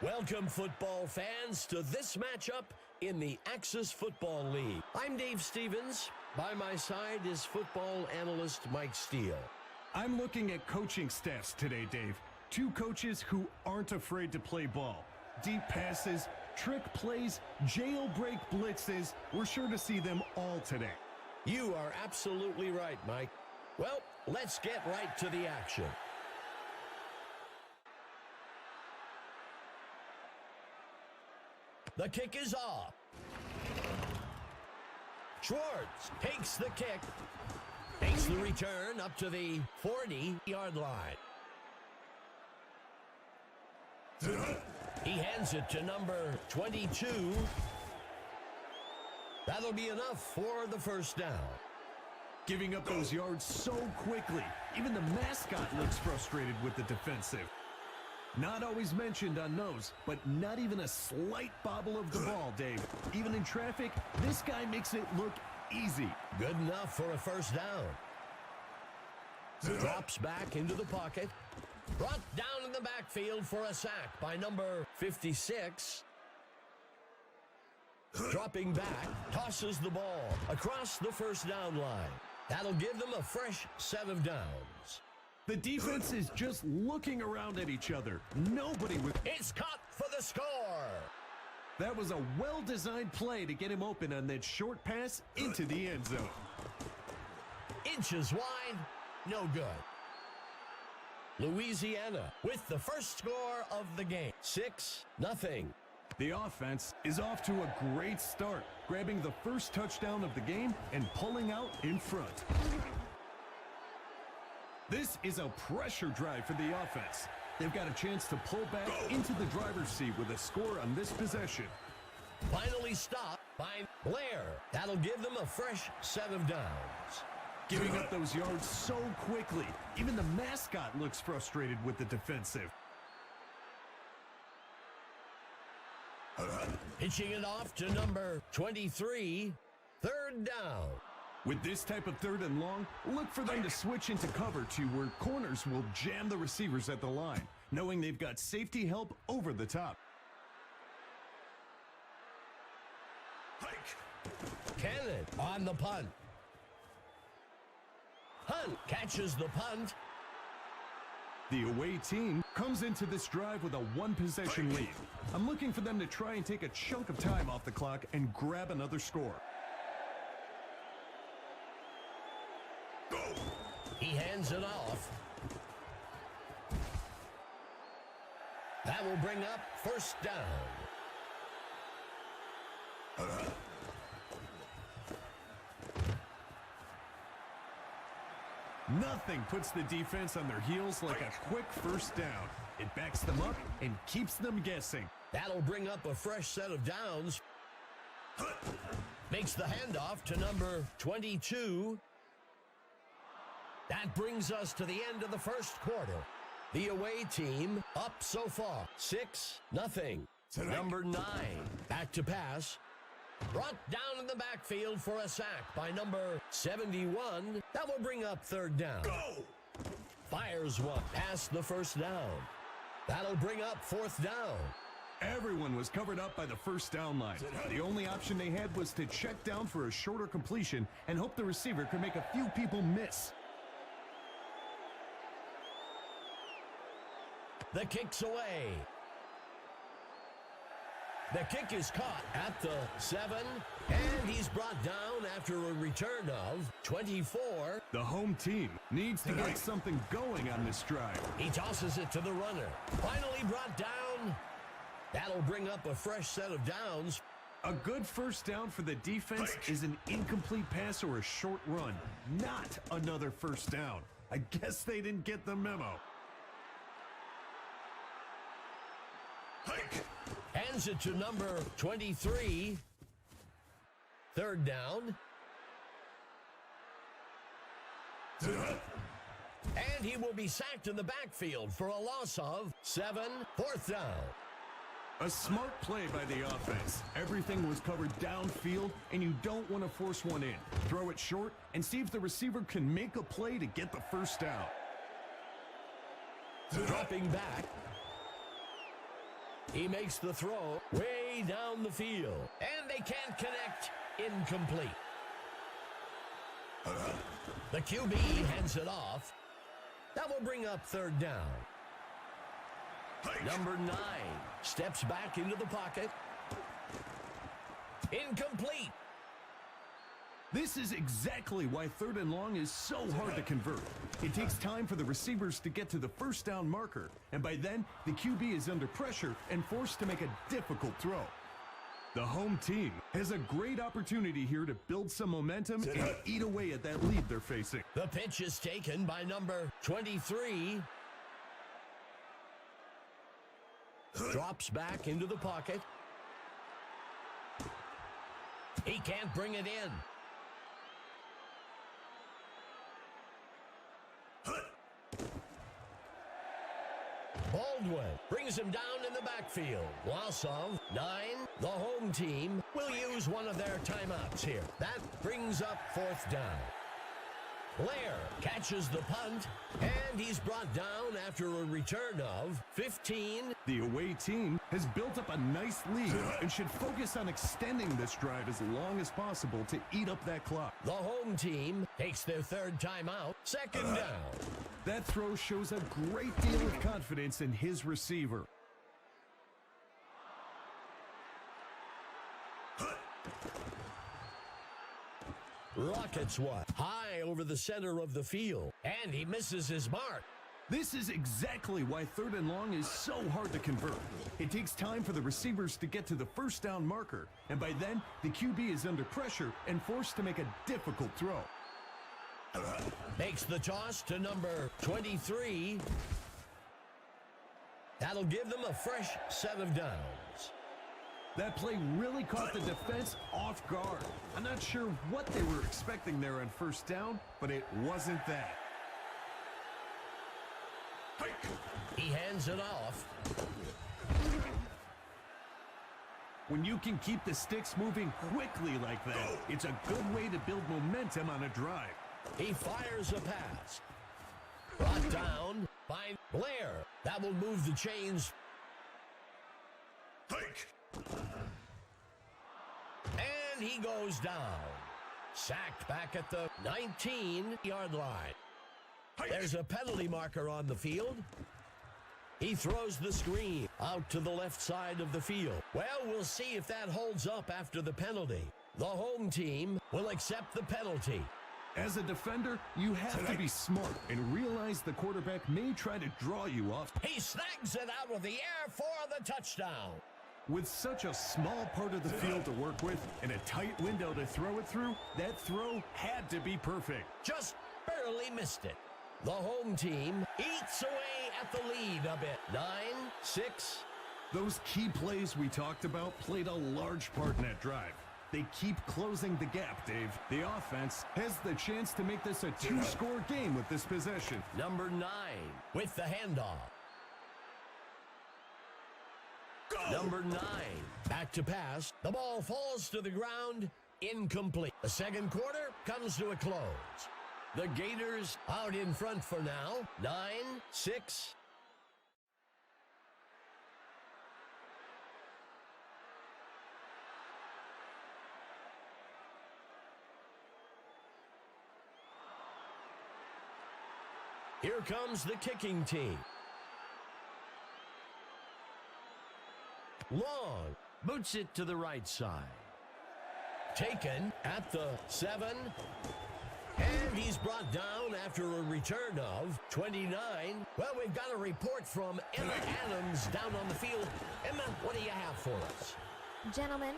Welcome, football fans, to this matchup in the Axis Football League. I'm Dave Stevens. By my side is football analyst Mike Steele. I'm looking at coaching staffs today, Dave. Two coaches who aren't afraid to play ball. Deep passes, trick plays, jailbreak blitzes. We're sure to see them all today. You are absolutely right, Mike. Well, let's get right to the action. The kick is off. Schwartz takes the kick. Takes the return up to the 40-yard line. He hands it to number 22. That'll be enough for the first down. Giving up those yards so quickly. Even the mascot looks frustrated with the defensive. Not always mentioned on those, but not even a slight bobble of the ball, Dave. Even in traffic, this guy makes it look easy. Good enough for a first down. Drops back into the pocket. Brought down in the backfield for a sack by number 56. Dropping back, tosses the ball across the first down line. That'll give them a fresh set of downs. The defense is just looking around at each other. Nobody with... It's caught for the score. That was a well-designed play to get him open on that short pass into the end zone. Inches wide, no good. Louisiana with the first score of the game, 6-0. The offense is off to a great start, grabbing the first touchdown of the game and pulling out in front. This is a pressure drive for the offense. They've got a chance to pull back into the driver's seat with a score on this possession. Finally stopped by Blair. That'll give them a fresh set of downs. Giving up those yards so quickly. Even the mascot looks frustrated with the defensive. Pitching it off to number 23. Third down. With this type of third and long, look for them to switch into cover two where corners will jam the receivers at the line, knowing they've got safety help over the top. Cannon on the punt. Hunt catches the punt. The away team comes into this drive with a one-possession lead. I'm looking for them to try and take a chunk of time off the clock and grab another score. He hands it off. That will bring up first down. Nothing puts the defense on their heels like a quick first down. It backs them up and keeps them guessing. That'll bring up a fresh set of downs. Makes the handoff to number 22. That brings us to the end of the first quarter. The away team up so far, 6-0. Number 9, back to pass. Brought down in the backfield for a sack by number 71. That will bring up third down. Fires one past the first down. That'll bring up fourth down. Everyone was covered up by the first down line. The only option they had was to check down for a shorter completion and hope the receiver could make a few people miss. The kick's away. The kick is caught at the 7, and he's brought down after a return of 24. The home team needs to get something going on this drive. He tosses it to the runner. Finally brought down. That'll bring up a fresh set of downs. A good first down for the defense is an incomplete pass or a short run, not another first down. I guess they didn't get the memo. Hands it to number 23. Third down. And he will be sacked in the backfield for a loss of 7. Fourth down. A smart play by the offense. Everything was covered downfield, and you don't want to force one in. Throw it short and see if the receiver can make a play to get the first down. Dropping back. He makes the throw way down the field. And they can't connect. Incomplete. The QB hands it off. That will bring up third down. Number 9 steps back into the pocket. Incomplete. This is exactly why 3rd and long is so hard to convert. It takes time for the receivers to get to the first down marker, and by then, the QB is under pressure and forced to make a difficult throw. The home team has a great opportunity here to build some momentum and eat away at that lead they're facing. The pitch is taken by number 23. Drops back into the pocket. He can't bring it in. Baldwin brings him down in the backfield. Loss of 9. The home team will use one of their timeouts here. That brings up 4th down. Blair catches the punt, and he's brought down after a return of 15. The away team has built up a nice lead and should focus on extending this drive as long as possible to eat up that clock. The home team takes their 3rd timeout. 2nd down. That throw shows a great deal of confidence in his receiver. Rockets one. High over the center of the field. And he misses his mark. This is exactly why 3rd and long is so hard to convert. It takes time for the receivers to get to the first down marker, and by then, the QB is under pressure and forced to make a difficult throw. Makes the toss to number 23. That'll give them a fresh set of downs. That play really caught the defense off guard. I'm not sure what they were expecting there on first down, but it wasn't that. He hands it off. When you can keep the sticks moving quickly like that, it's a good way to build momentum on a drive. He fires a pass. Brought down by Blair. That will move the chains. And he goes down. Sacked back at the 19-yard line. There's a penalty marker on the field. He throws the screen out to the left side of the field. Well, we'll see if that holds up after the penalty. The home team will accept the penalty. As a defender, you have to be smart and realize the quarterback may try to draw you off. He snags it out of the air for the touchdown. With such a small part of the field to work with and a tight window to throw it through, that throw had to be perfect. Just barely missed it. The home team eats away at the lead a bit. 9-6. Those key plays we talked about played a large part in that drive. They keep closing the gap, Dave. The offense has the chance to make this a 2-score game with this possession. Number 9 with the handoff. Number 9, back to pass. The ball falls to the ground, incomplete. The second quarter comes to a close. The Gators out in front for now, 9-6. Here comes the kicking team. Long, boots it to the right side. Taken at the 7. And he's brought down after a return of 29. Well, we've got a report from Emma Adams down on the field. Emma, what do you have for us? Gentlemen,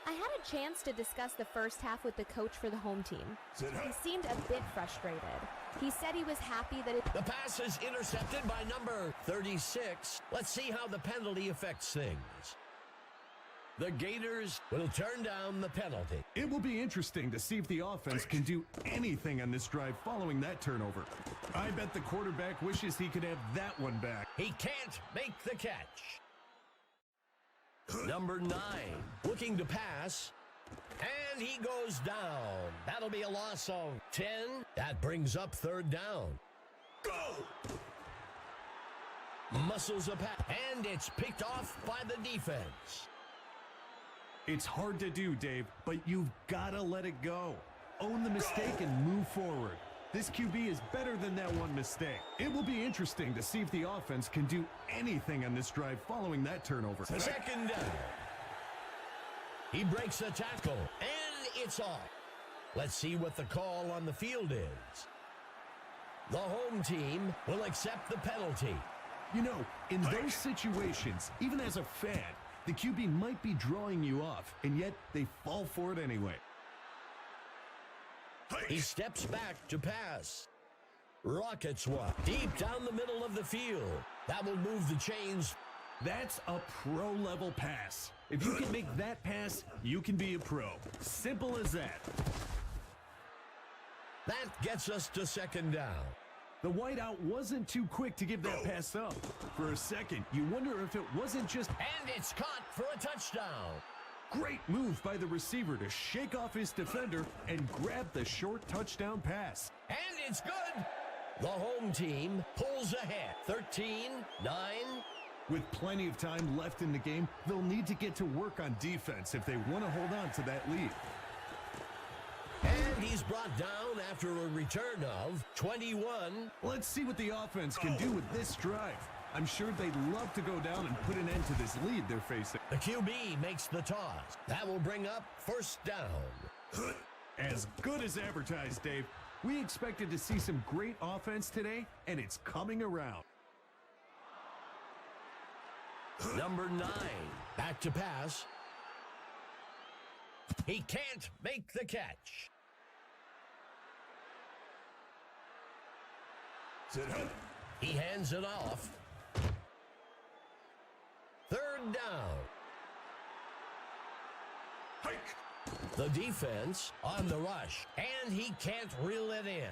I had a chance to discuss the first half with the coach for the home team. He seemed a bit frustrated. He said he was happy that The pass is intercepted by number 36. Let's see how the penalty affects things. The Gators will turn down the penalty. It will be interesting to see if the offense can do anything on this drive following that turnover. I bet the quarterback wishes he could have that one back. He can't make the catch. Number 9, looking to pass, and he goes down. That'll be a loss of 10. That brings up third down. Go! muscles a pass, and it's picked off by the defense. It's hard to do, Dave, but you've got to let it go. Own the mistake and move forward. This QB is better than that one mistake. It will be interesting to see if the offense can do anything on this drive following that turnover. Second down. He breaks the tackle, and it's off. Let's see what the call on the field is. The home team will accept the penalty. You know, in those situations, even as a fan, the QB might be drawing you off, and yet they fall for it anyway. He steps back to pass. Rockets one. Deep down the middle of the field. That will move the chains. That's a pro-level pass. If you can make that pass, you can be a pro. Simple as that. That gets us to second down. The wideout wasn't too quick to give that pass up. For a second, you wonder if it wasn't just... And it's caught for a touchdown. Great move by the receiver to shake off his defender and grab the short touchdown pass. And it's good. The home team pulls ahead. 13-9. With plenty of time left in the game, they'll need to get to work on defense if they want to hold on to that lead. And he's brought down after a return of 21. Let's see what the offense can do with this drive. I'm sure they'd love to go down and put an end to this lead they're facing. The QB makes the toss. That will bring up first down. As good as advertised, Dave. We expected to see some great offense today, and it's coming around. Number 9, back to pass. He can't make the catch. He hands it off. Third down. The defense on the rush, and he can't reel it in.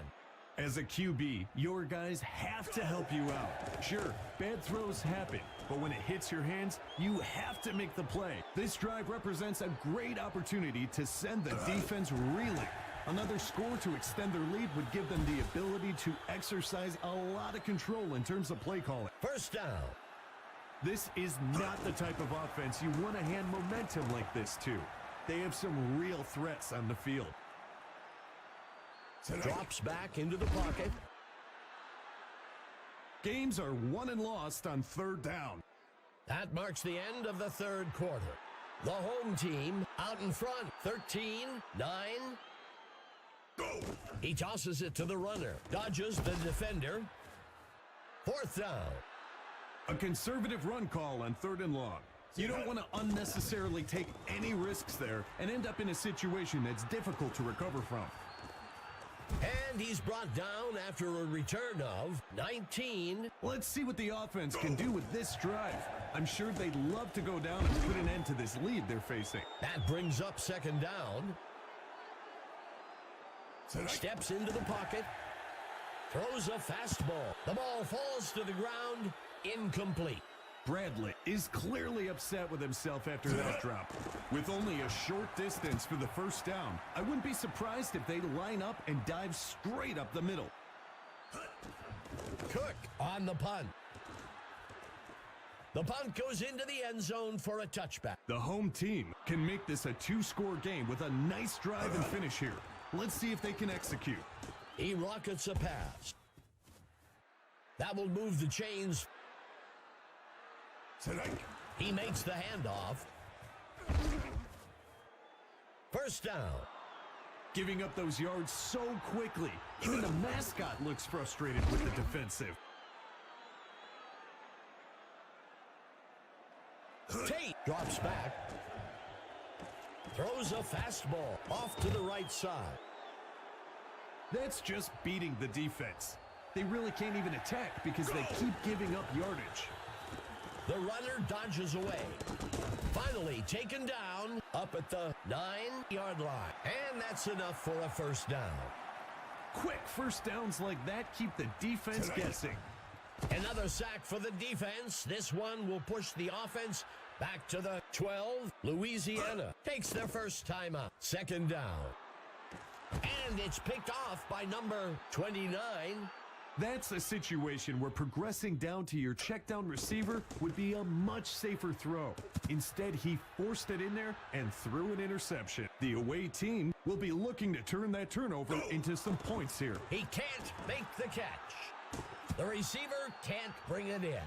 As a QB, your guys have to help you out. Sure, bad throws happen, but when it hits your hands, you have to make the play. This drive represents a great opportunity to send the defense reeling. Another score to extend their lead would give them the ability to exercise a lot of control in terms of play calling. First down. This is not the type of offense you want to hand momentum like this to. They have some real threats on the field. Drops back into the pocket. Games are won and lost on third down. That marks the end of the third quarter. The home team out in front. 13-9. Go. He tosses it to the runner. Dodges the defender. Fourth down. A conservative run call on third and long. You don't want to unnecessarily take any risks there and end up in a situation that's difficult to recover from. And he's brought down after a return of 19. Let's see what the offense can do with this drive. I'm sure they'd love to go down and put an end to this lead they're facing. That brings up second down. Steps into the pocket. Throws a fastball. The ball falls to the ground. Incomplete. Bradley is clearly upset with himself after that drop. With only a short distance for the first down, I wouldn't be surprised if they line up and dive straight up the middle. Cook on the punt. The punt goes into the end zone for a touchback. The home team can make this a two-score game with a nice drive and finish here. Let's see if they can execute. He rockets a pass. That will move the chains. He makes the handoff. First down. Giving up those yards so quickly. Even the mascot looks frustrated with the defensive. Tate drops back. Throws a fastball off to the right side. That's just beating the defense. They really can't even attack because they keep giving up yardage. The runner dodges away. Finally taken down up at the 9-yard line. And that's enough for a first down. Quick first downs like that keep the defense guessing. Another sack for the defense. This one will push the offense back to the 12. Louisiana takes their first timeout. Second down. And it's picked off by number 29. That's a situation where progressing down to your check down receiver would be a much safer throw. Instead, he forced it in there and threw an interception. The away team will be looking to turn that turnover into some points here. He can't make the catch. The receiver can't bring it in.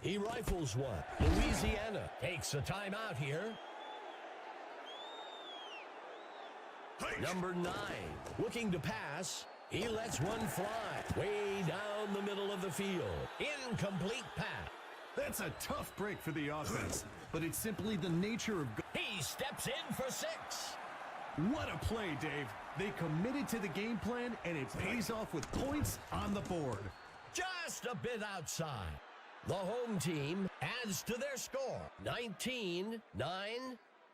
He rifles one. Louisiana takes a timeout here. Number 9, looking to pass. He lets one fly way down the middle of the field. Incomplete pass. That's a tough break for the offense, but it's simply the nature of... He steps in for 6. What a play, Dave. They committed to the game plan, and it pays off with points on the board. Just a bit outside. The home team adds to their score, 19-9.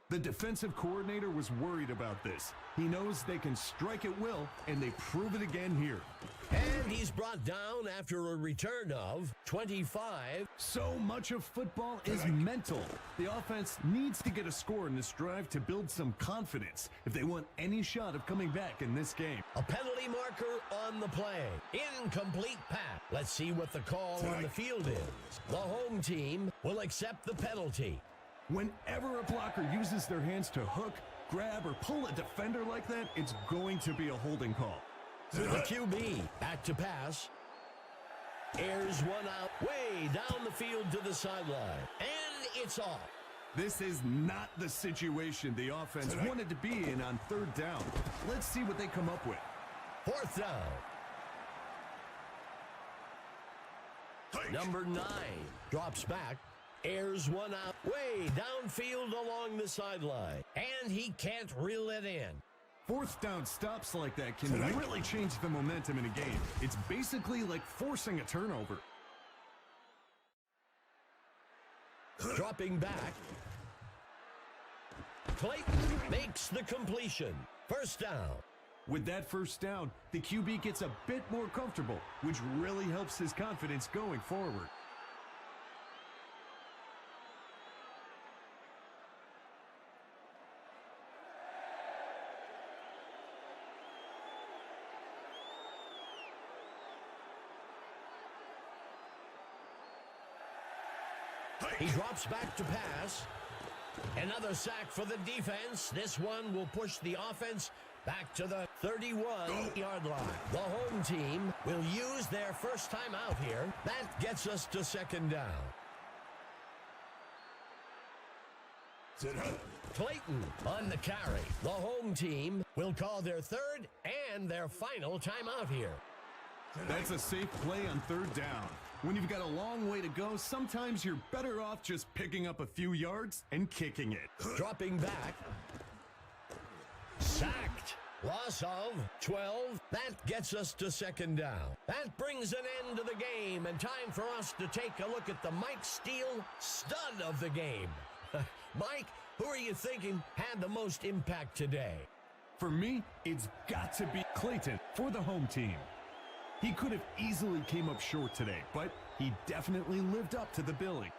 The defensive coordinator was worried about this. He knows they can strike at will, and they prove it again here. And he's brought down after a return of 25. So much of football is mental. The offense needs to get a score in this drive to build some confidence if they want any shot of coming back in this game. A penalty marker on the play. Incomplete pass. Let's see what the call on the field is. The home team will accept the penalty. Whenever a blocker uses their hands to hook, grab, or pull a defender like that, it's going to be a holding call. The QB back to pass. Airs one out way down the field to the sideline. And it's off. This is not the situation the offense wanted to be in on 3rd down. Let's see what they come up with. 4th down. Number 9 drops back. Airs one out way downfield along the sideline. And he can't reel it in. 4th down stops like that can really change the momentum in a game. It's basically like forcing a turnover. Dropping back. Clayton makes the completion. 1st down. With that 1st down, the QB gets a bit more comfortable, which really helps his confidence going forward. He drops back to pass. Another sack for the defense. This one will push the offense back to the 31-yard line. The home team will use their first time out here. That gets us to 2nd down. Clayton on the carry. The home team will call their 3rd and their final timeout here. That's a safe play on 3rd down. When you've got a long way to go, sometimes you're better off just picking up a few yards and kicking it. Dropping back. Sacked. Loss of 12. That gets us to 2nd down. That brings an end to the game, and time for us to take a look at the Mike Steele stud of the game. Mike, who are you thinking had the most impact today? For me, it's got to be Clayton for the home team. He could have easily came up short today, but he definitely lived up to the billing.